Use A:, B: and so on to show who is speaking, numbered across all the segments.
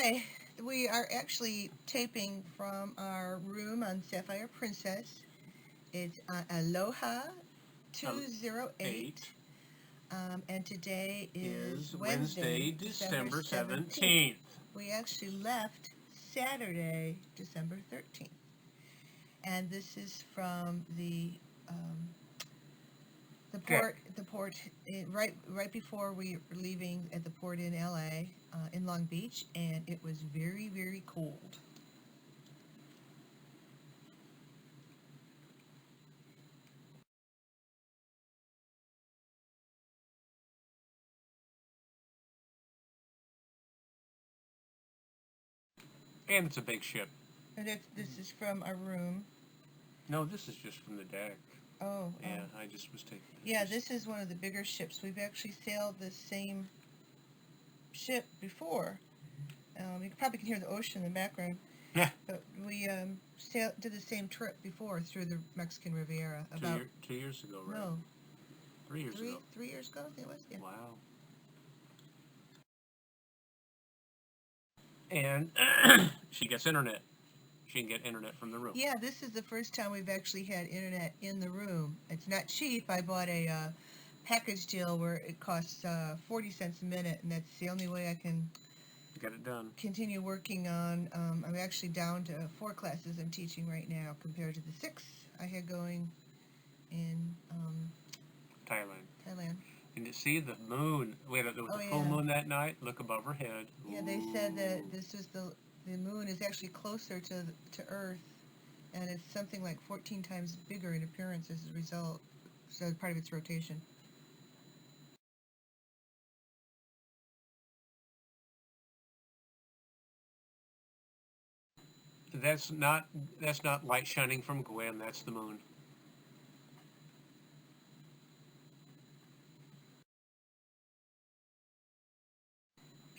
A: Okay, we are actually taping from our room on Sapphire Princess. It's Aloha 208, and today is Wednesday, December 17th. We actually left Saturday, December 13th. And this is from um, the port, right before we were leaving at the port in LA, in Long Beach, and it was very, very cold.
B: And it's a big ship.
A: And this is from our room.
B: No, this is just from the deck.
A: Oh.
B: Yeah, I just was taking pictures.
A: Yeah, this is one of the bigger ships. We've actually sailed the same ship before. You probably can hear the ocean in the background.
B: Yeah.
A: But we did the same trip before through the Mexican Riviera.
B: 2 years ago, right?
A: No.
B: 3 years ago.
A: 3 years ago, I think it was. Yeah.
B: Wow. And she gets internet. She can get internet from the room.
A: Yeah, this is the first time we've actually had internet in the room. It's not cheap. I bought a package deal where it costs 40 cents a minute, and that's the only way I can
B: get it done.
A: Continue working on. I'm actually down to 4 classes I'm teaching right now compared to the 6 I had going in
B: Thailand. And you see the moon. There was a full moon that night. Look above her head.
A: Yeah, they said that this was the moon is actually closer to Earth, and it's something like 14 times bigger in appearance as a result. So part of its rotation.
B: That's not light shining from Gwen. That's the moon.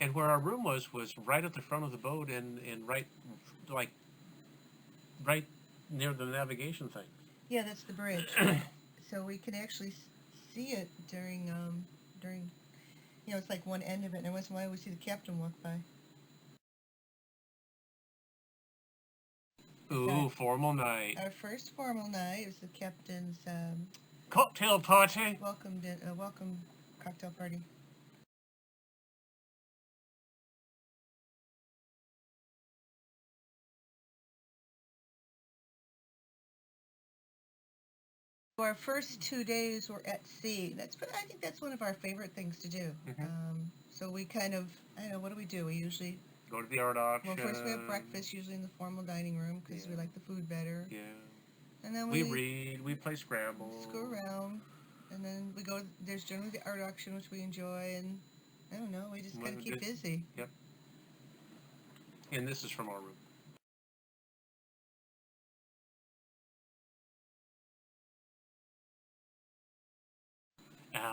B: And where our room was right at the front of the boat, and right near the navigation thing.
A: Yeah, that's the bridge. So we can actually see it during it's like one end of it, and once in a while we see the captain walk by.
B: Ooh, formal night.
A: Our first formal night was the captain's
B: cocktail party.
A: Welcome cocktail party. Our first 2 days were at sea. I think that's one of our favorite things to do.
B: Mm-hmm.
A: So we kind of, I don't know, what do? We usually
B: go to the art auction.
A: Well, first we have breakfast, usually in the formal dining room, because we like the food better.
B: Yeah.
A: And then
B: we read, we play Scrabble.
A: Just go around, and then we go. There's generally the art auction, which we enjoy, and I don't know, we just kind of keep busy.
B: Yep. And this is from our room.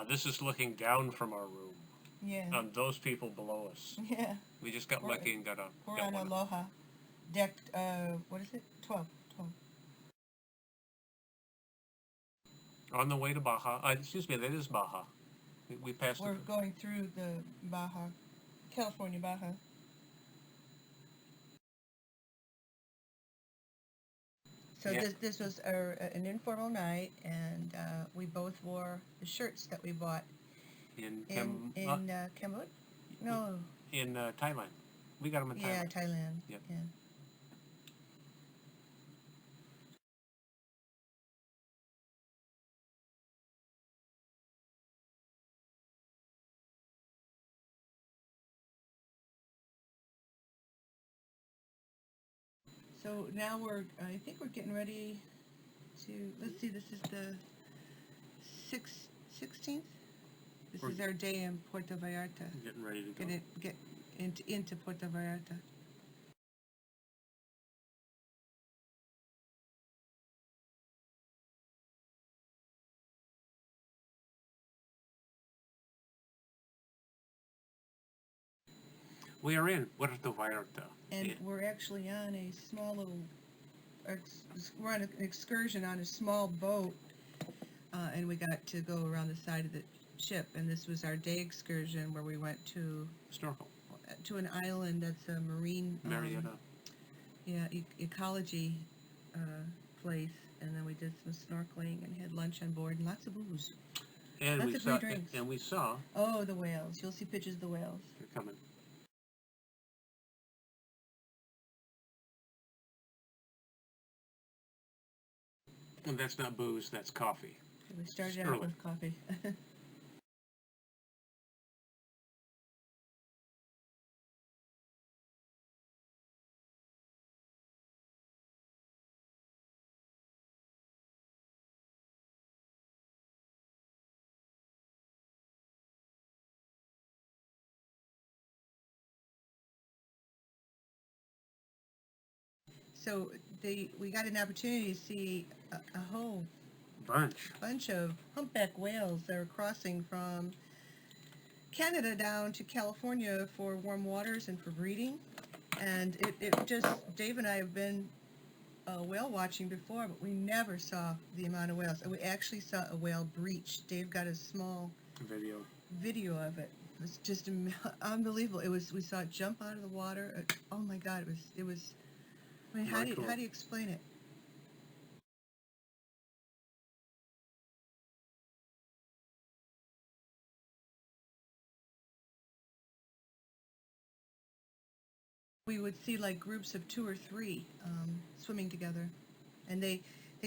B: This is looking down from our room.
A: Yeah.
B: On those people below us.
A: Yeah.
B: We just got lucky and got on.
A: We're on Aloha. Deck, what is it? 12.
B: On the way to Baja. Excuse me, that is Baja. We passed.
A: We're going through the Baja, California Baja. So this was an informal night, and we both wore the shirts that we bought in Cambodia? No.
B: In Thailand. We got them in Thailand.
A: Yeah, Thailand.
B: Yep.
A: Yeah. So now I think we're getting ready to, let's see, this is the 16th? This is our day in Puerto Vallarta.
B: Getting ready to go.
A: Get into Puerto Vallarta.
B: We are in Puerto Vallarta.
A: And we're actually on a small little, we're on an excursion on a small boat, and we got to go around the side of the ship, and this was our day excursion where we went to
B: snorkel.
A: to an island that's a marine,
B: Marietta.
A: ecology uh, place, and then we did some snorkeling and had lunch on board and lots of booze,
B: And
A: lots
B: we
A: of
B: saw,
A: free drinks.
B: and we saw,
A: Oh, the whales! You'll see pictures of the whales.
B: they're coming. And that's not booze, that's coffee.
A: We started
B: Early.
A: out with coffee. So we got an opportunity to see a whole bunch of humpback whales that are crossing from Canada down to California for warm waters and for breeding. And it just, Dave and I have been whale watching before, but we never saw the amount of whales. And we actually saw a whale breach. Dave got a small video of it. It was just unbelievable. We saw it jump out of the water. Oh my God, it was. I mean, how do you explain it? We would see like groups of 2 or 3 swimming together, and they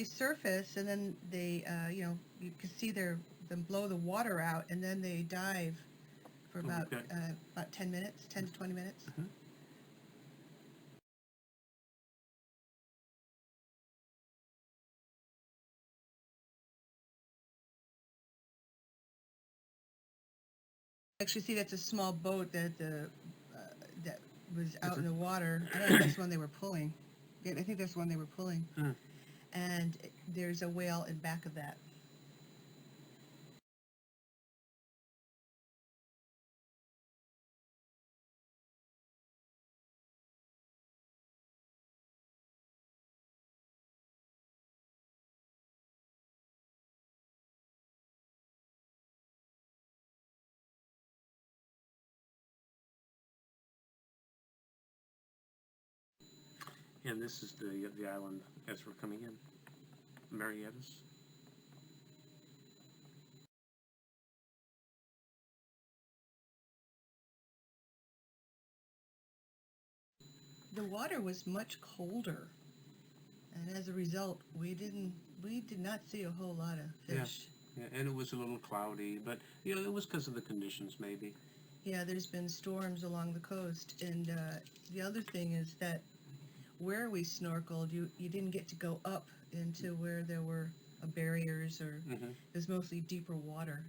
A: surface, and then they you can see them blow the water out, and then they dive for about 10 minutes, 10 to 20 minutes.
B: Mm-hmm.
A: Actually, see, that's a small boat that that was out in the water. I don't know if that's the one they were pulling. Yeah, I think that's the one they were pulling.
B: Mm.
A: And there's a whale in back of that.
B: And this is the island as we're coming in, Marietta's.
A: The water was much colder, and as a result, we did not see a whole lot of fish.
B: Yeah, and it was a little cloudy, but it was because of the conditions, maybe.
A: Yeah, there's been storms along the coast, and the other thing is that where we snorkeled, you didn't get to go up into where there were barriers, or
B: Mm-hmm.
A: it was mostly deeper water.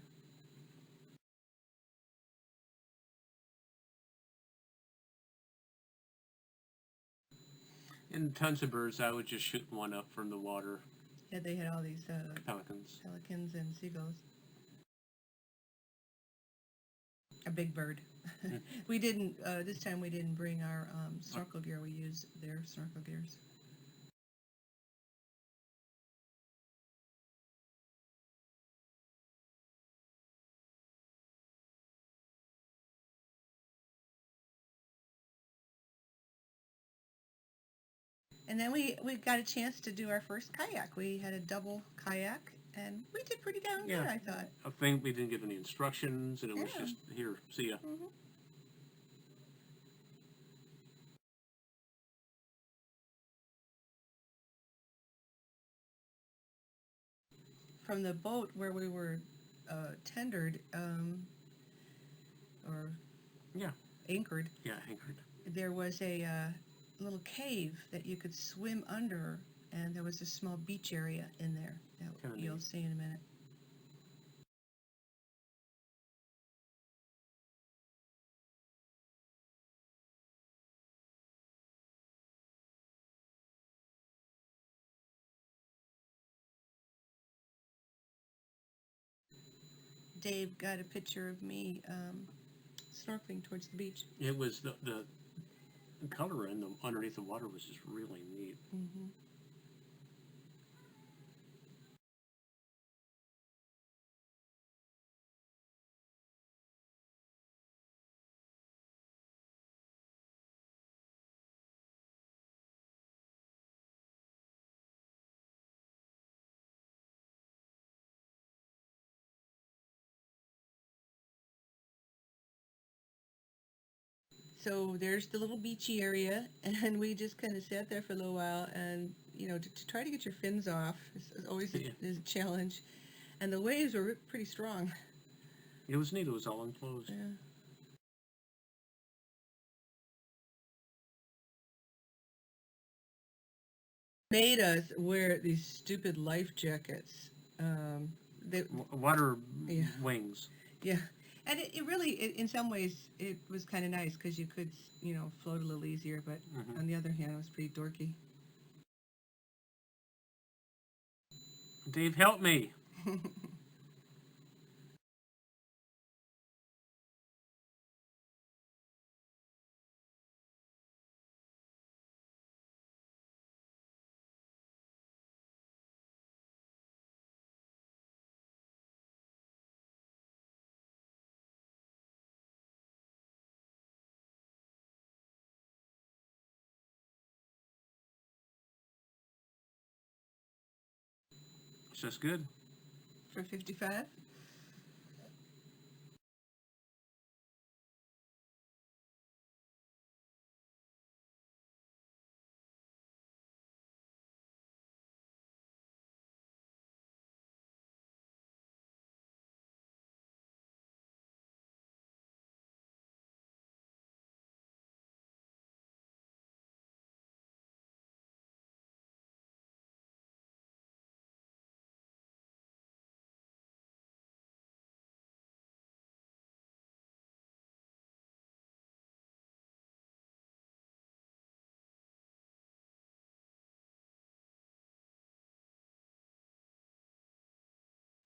B: And tons of birds. I would just shoot one up from the water.
A: Yeah, they had all these
B: Pelicans.
A: pelicans and seagulls. A big bird. We didn't, this time we didn't bring our snorkel gear. We used their snorkel gears. And then we got a chance to do our first kayak. We had a double kayak, and we did pretty damn good, I thought.
B: I think we didn't get any instructions, and it was
A: Yeah.
B: just, here, see ya.
A: Mm-hmm. From the boat where we were tendered, or
B: Yeah.
A: anchored,
B: Yeah, anchored.
A: there was a little cave that you could swim under, and there was a small beach area in there that
B: Kinda
A: you'll
B: neat.
A: see in a minute. Dave got a picture of me snorkeling towards the beach.
B: It was the color in the underneath the water was just really neat.
A: Mm-hmm. So there's the little beachy area, and we just kind of sat there for a little while, and to try to get your fins off is always
B: Yeah.
A: is a challenge, and the waves were pretty strong.
B: It was neat. It was all enclosed.
A: Yeah. Made us wear these stupid life jackets. They,
B: Water
A: yeah,
B: wings.
A: yeah, and it really, in some ways, it was kind of nice because you could, float a little easier. But
B: Mm-hmm.
A: on the other hand, it was pretty dorky.
B: Dave, help me. It's just good.
A: For 55.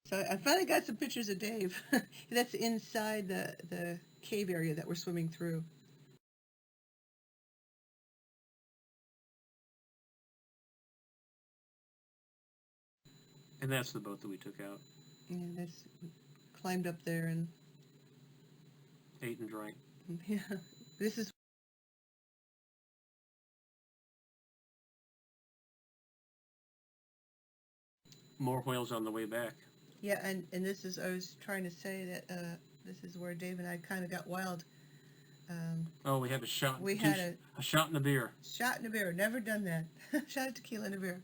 A: So I finally got some pictures of Dave. That's inside the cave area that we're swimming through.
B: And that's the boat that we took out.
A: Yeah, that's climbed up there and
B: Ate and drank.
A: yeah. This is
B: More whales on the way back.
A: yeah, and this is I was trying to say that this is where Dave and I kind of got wild.
B: Oh, we had a shot.
A: We had
B: a shot in the beer.
A: shot in a beer. Never done that. Shot of tequila in a beer.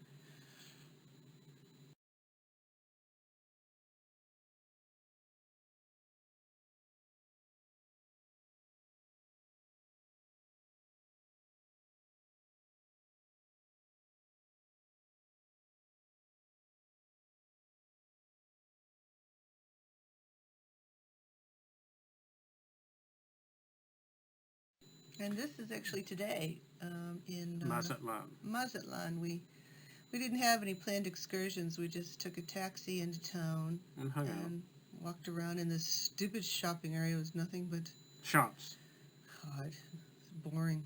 A: And this is actually today in
B: Mazatlan.
A: Mazatlan. We didn't have any planned excursions. We just took a taxi into town
B: And hung out.
A: and walked around in this stupid shopping area. It was nothing but
B: Shops.
A: God, it's boring.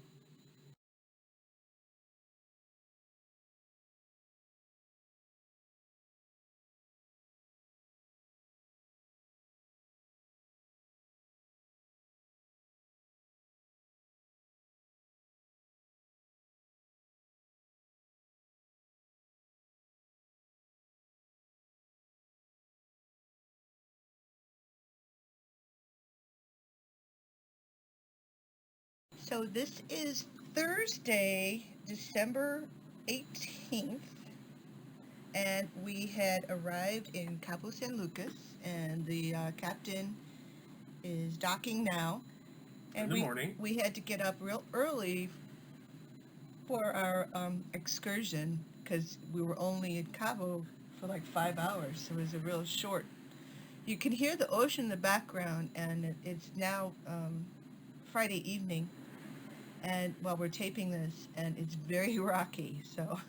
A: So this is Thursday, December 18th, and we had arrived in Cabo San Lucas, and the captain is docking now. And
B: In the morning.
A: we had to get up real early for our excursion because we were only in Cabo for like 5 hours. So it was a real short. You can hear the ocean in the background, and it's now Friday evening, and while we're taping this, and it's very rocky. So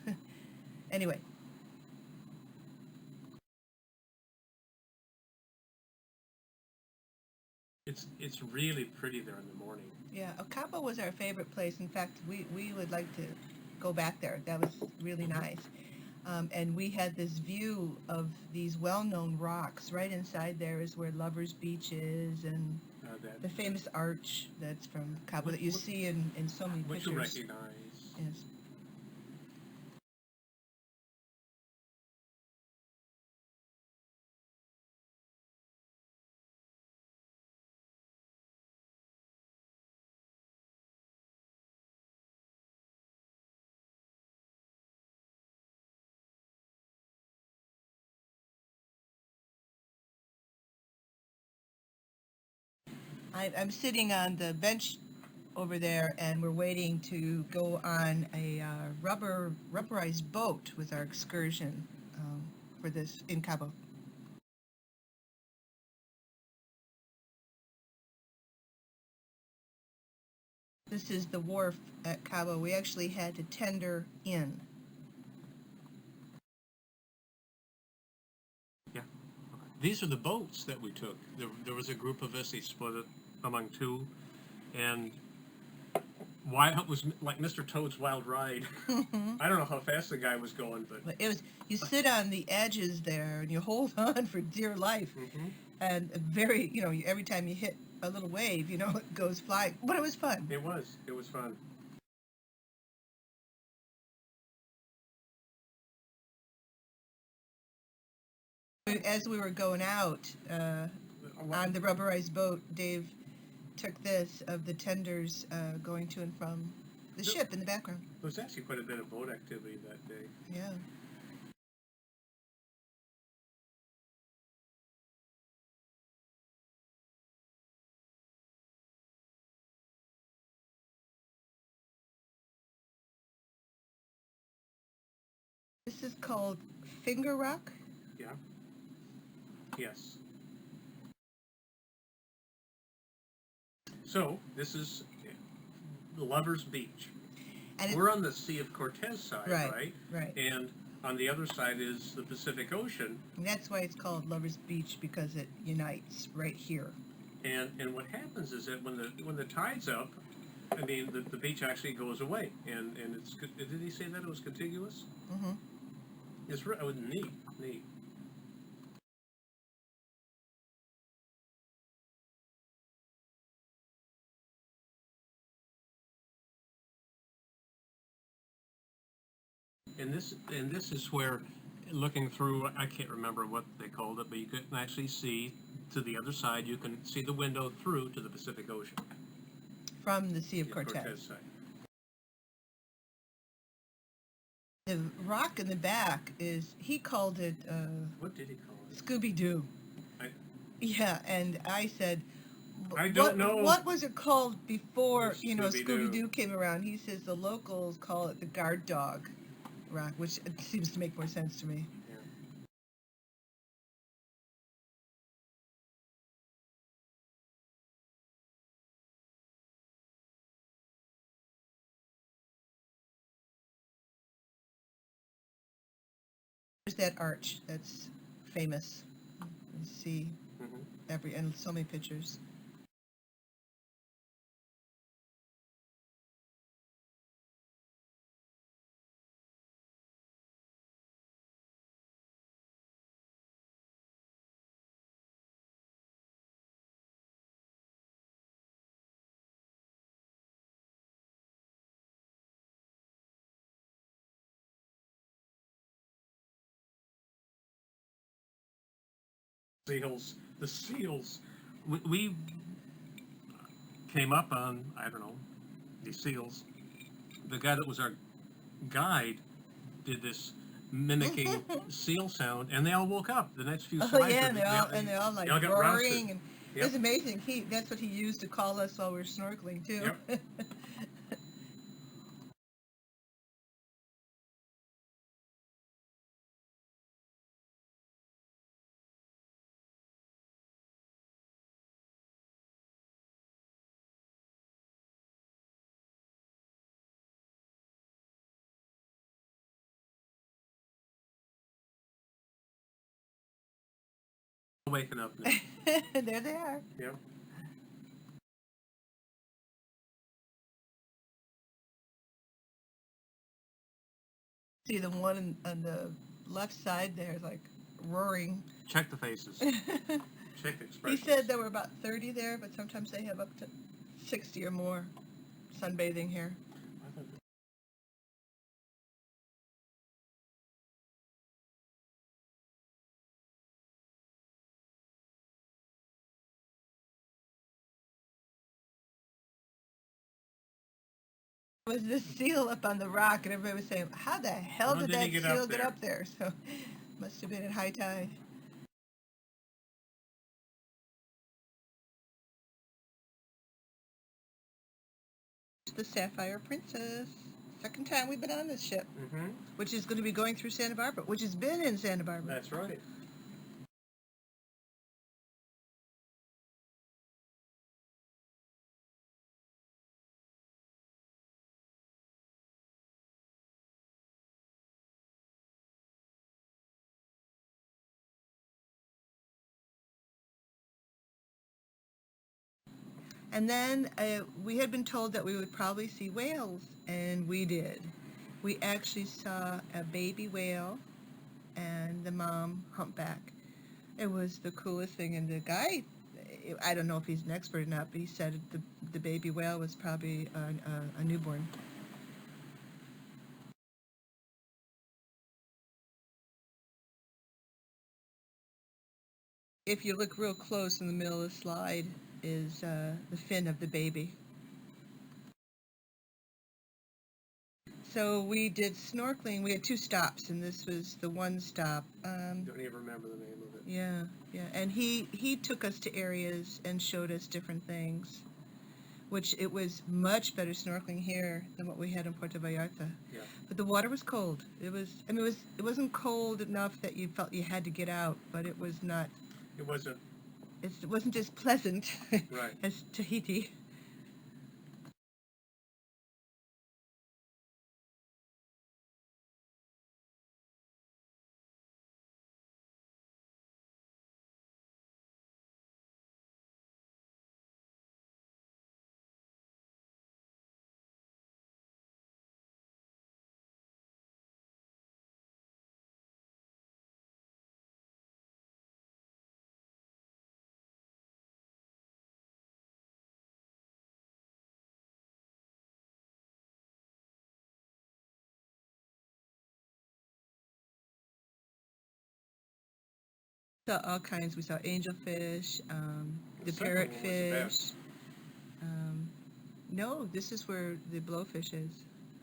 A: anyway,
B: It's really pretty there in the morning.
A: yeah, Cabo was our favorite place. In fact, we would like to go back there. That was really nice. And we had this view of these well-known rocks. Right inside there is where Lover's Beach is, and the famous arch that's from Cabo that you see in so many
B: Which
A: pictures.
B: you recognize.
A: Yes. I'm sitting on the bench over there, and we're waiting to go on a rubberized boat with our excursion for this in Cabo. This is the wharf at Cabo. We actually had to tender in.
B: Yeah. These are the boats that we took. There was a group of us. They split it among two, and it was like Mr. Toad's Wild Ride. I don't know how fast the guy was going, but
A: It was. You sit on the edges there, and you hold on for dear life, and every time you hit a little wave, it goes flying. But it was fun.
B: It was fun.
A: As we were going out on the rubberized boat, Dave took this of the tenders going to and from the ship in the background.
B: There was actually quite a bit of boat activity that day.
A: Yeah. This is called Finger Rock.
B: Yeah. Yes. So this is Lover's Beach. And we're on the Sea of Cortez side, right?
A: Right.
B: And on the other side is the Pacific Ocean.
A: And that's why it's called Lover's Beach, because it unites right here.
B: And what happens is that when the tide's up, I mean the beach actually goes away, and it's did he say that it was contiguous?
A: Mm-hmm.
B: It's neat. And this is where, looking through, I can't remember what they called it, but you can actually see to the other side. You can see the window through to the Pacific Ocean
A: from the Sea of Cortez.
B: Side.
A: The rock in the back he called it.
B: What did he call it?
A: Scooby-Doo. Yeah, and I said,
B: I don't know.
A: What was it called before Scooby-Doo came around? He says the locals call it the guard dog rock, which seems to make more sense to me. There's that arch that's famous. You see and so many pictures.
B: The seals. We came up on, I don't know, these seals. The guy that was our guide did this mimicking seal sound, and they all woke up. The next few slides.
A: Oh yeah, and they're all like roaring, and
B: yep.
A: It's amazing. That's what he used to call us while we were snorkeling too.
B: Yep. Waking up now.
A: There they are.
B: Yep.
A: See the one on the left side there, like roaring.
B: Check the faces. Check the expressions.
A: He said there were about 30 there, but sometimes they have up to 60 or more sunbathing here. There was this seal up on the rock, and everybody was saying, how the hell did that seal get up there? So must have been at high tide. The Sapphire Princess. Second time we've been on this ship,
B: Mm-hmm.
A: which is going to be going through Santa Barbara, which has been in Santa Barbara.
B: That's right.
A: And then we had been told that we would probably see whales, and we did. We actually saw a baby whale and the mom humpback. It was the coolest thing, and the guy, I don't know if he's an expert or not, but he said the baby whale was probably a newborn. If you look real close, in the middle of the slide is the fin of the baby. So we did snorkeling. We had 2 stops, and this was the one stop.
B: Don't even remember the name of it.
A: Yeah. And he took us to areas and showed us different things, which it was much better snorkeling here than what we had in Puerto Vallarta.
B: Yeah.
A: But the water was cold. It wasn't cold enough that you felt you had to get out, but it was not.
B: It wasn't.
A: It wasn't as pleasant
B: Right.
A: as Tahiti. Saw all kinds. We saw angelfish, the
B: second one was the
A: parrotfish.
B: best.
A: No, this is where the blowfish is.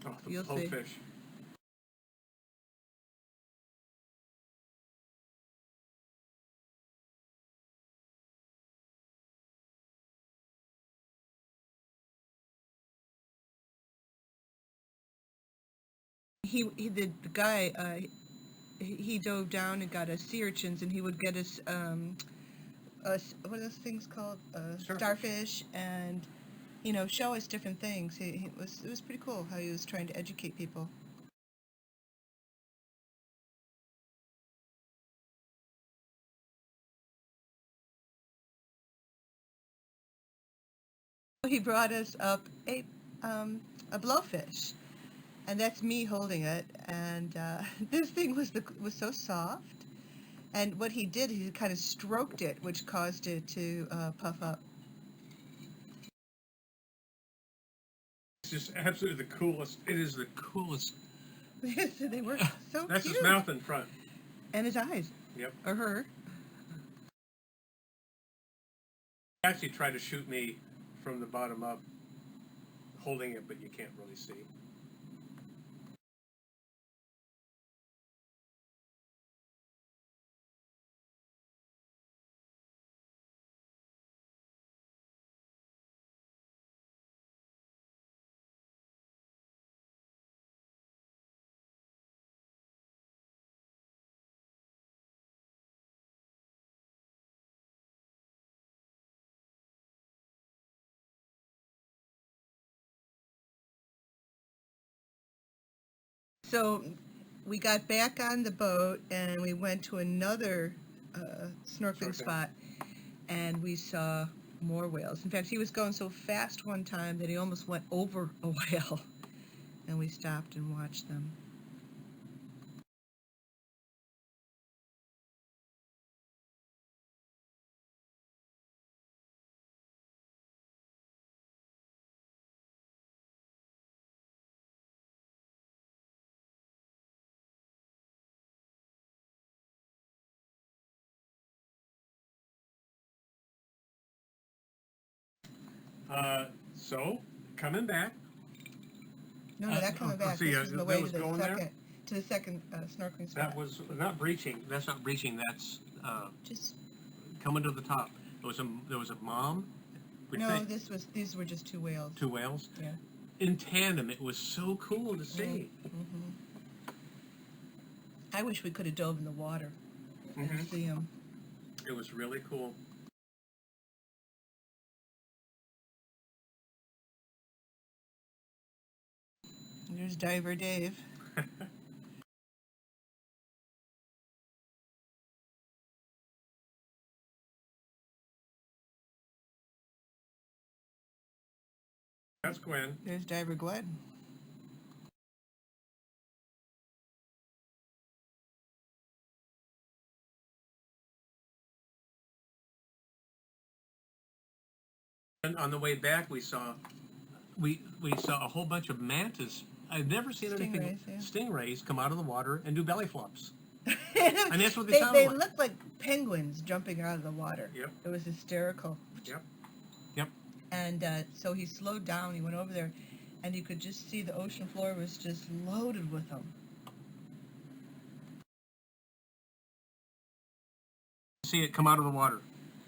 B: Oh, the
A: You'll see.
B: blowfish.
A: The guy he dove down and got us sea urchins, and he would get us what are those things called, starfish, and show us different things. It was pretty cool how he was trying to educate people. He brought us up a blowfish, and that's me holding it, and this thing was so soft. And what he did, he kind of stroked it, which caused it to puff up.
B: It's just absolutely the coolest. It is the coolest.
A: They were so
B: That's
A: cute.
B: his mouth in front.
A: And his eyes.
B: Yep.
A: Or her.
B: He actually tried to shoot me from the bottom up, holding it, but you can't really see.
A: So we got back on the boat and we went to another snorkeling spot, and we saw more whales. In fact, he was going so fast one time that he almost went over a whale, and we stopped and watched them.
B: So coming back.
A: No, not coming back.
B: See,
A: this was the
B: that
A: way
B: was
A: to the
B: going there?
A: second snorkeling spot.
B: That was not breaching. That's not breaching. That's
A: Just
B: coming to the top. There was a mom.
A: no. These were just 2 whales.
B: 2 whales.
A: Yeah.
B: in tandem. It was so cool to see.
A: Mm-hmm. I wish we could have dove in the water and see them.
B: It was really cool.
A: There's Diver Dave.
B: That's Gwen.
A: There's Diver Gwen.
B: And on the way back, we saw a whole bunch of mantas. I've never seen anything stingrays come out of the water and do belly flops. And that's what they sound
A: They
B: like.
A: look like penguins jumping out of the water.
B: Yep.
A: It was hysterical.
B: Yep.
A: And so he slowed down. He went over there, and you could just see the ocean floor was just loaded with them.
B: See it come out of the water.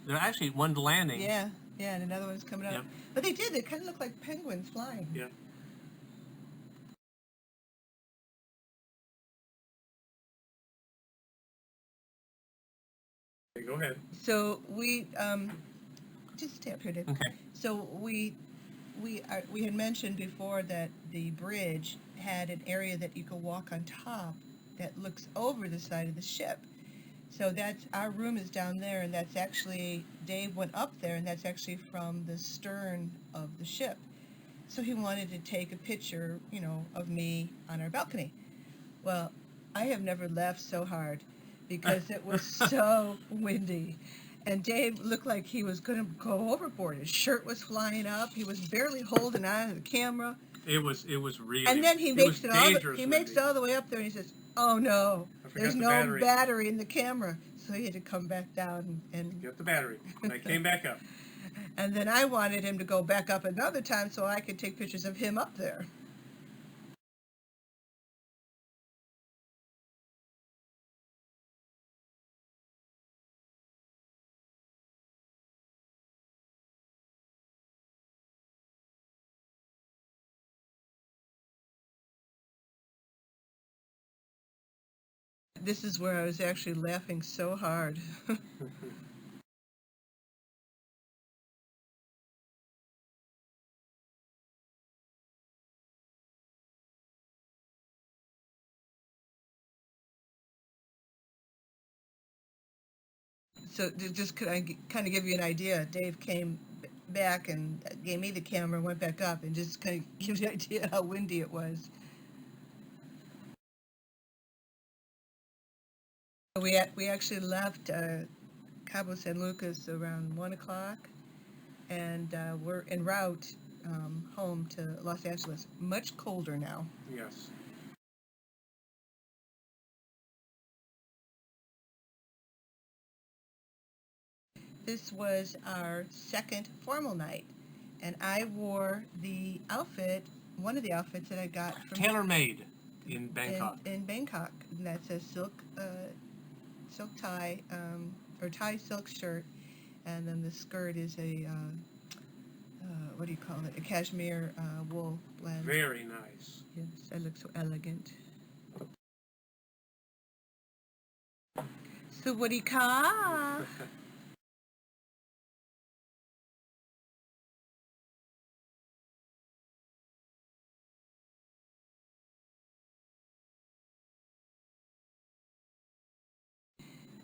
B: They're actually one landing.
A: Yeah, and another one's coming out.
B: Yep.
A: But they did. They kind of look like penguins flying.
B: Yeah. Okay, go ahead.
A: So we just stay up here, Dave.
B: Okay.
A: So we had mentioned before that the bridge had an area that you could walk on top that looks over the side of the ship. So that's our room is down there, and that's actually Dave went up there, and that's actually from the stern of the ship. So he wanted to take a picture, of me on our balcony. Well, I have never laughed so hard because it was so windy. And Dave looked like he was going to go overboard. His shirt was flying up. He was barely holding on to the camera.
B: It was really.
A: And then he makes it all the way up there, and he says, "Oh no, there's no battery in the camera." So he had to come back down and
B: get the battery. And I came back up.
A: And then I wanted him to go back up another time so I could take pictures of him up there. This is where I was actually laughing so hard. So just could I kind of give you an idea? Dave came back and gave me the camera, went back up, and just kind of gives you an idea how windy it was. We actually left Cabo San Lucas around 1 o'clock, and we're en route home to Los Angeles. Much colder now.
B: Yes.
A: This was our second formal night, and I wore the outfit, one of the outfits that I got from
B: tailor-made in Bangkok.
A: In Bangkok, and that's a silk tie or tie silk shirt, and then the skirt is a what do you call it? A cashmere wool blend.
B: Very nice.
A: Yes, that looks so elegant. So what do you call?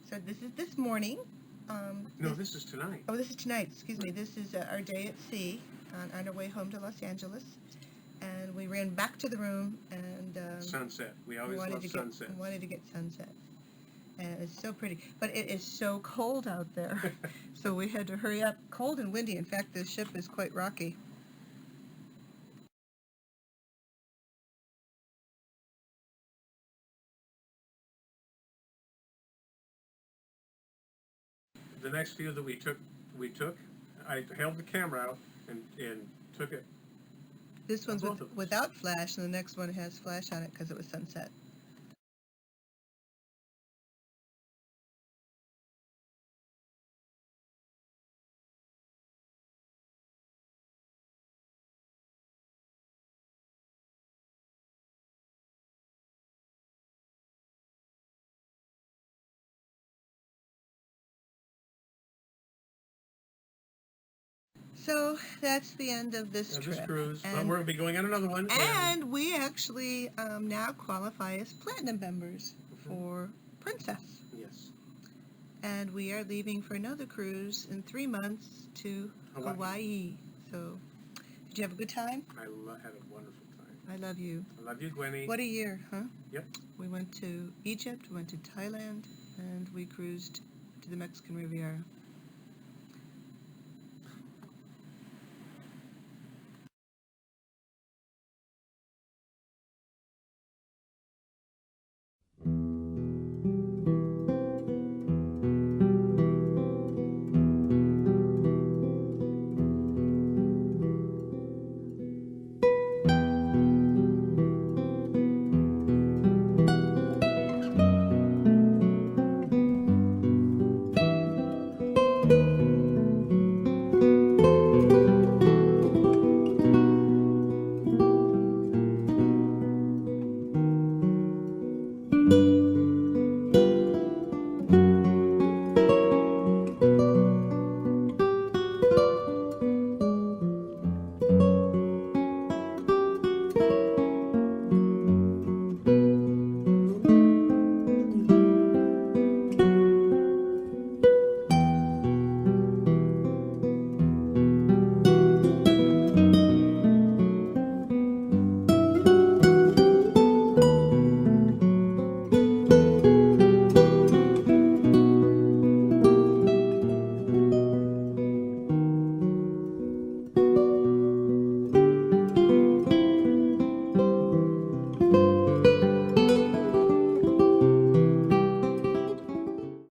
A: So this is this morning.
B: No, this is tonight.
A: Oh, this is tonight. Excuse me. This is our day at sea on our way home to Los Angeles, and we ran back to the room and
B: sunset. We always love sunset.
A: Wanted to get sunset, and it's so pretty. But it is so cold out there, so we had to hurry up. Cold and windy. In fact, the ship is quite rocky.
B: The next view that we took, I held the camera out and took it.
A: This one's without flash, and the next one has flash on it because it was sunset. So that's the end of this
B: Of
A: trip.
B: this cruise. But
A: And,
B: we're going to be going on another one.
A: and we actually now qualify as platinum members for Princess.
B: Yes.
A: And we are leaving for another cruise in 3 months to Hawaii. So, did you have a good time?
B: I had a wonderful time.
A: I love you.
B: I love you, Gwenny.
A: What a year, huh?
B: Yep.
A: We went to Egypt, we went to Thailand, and we cruised to the Mexican Riviera.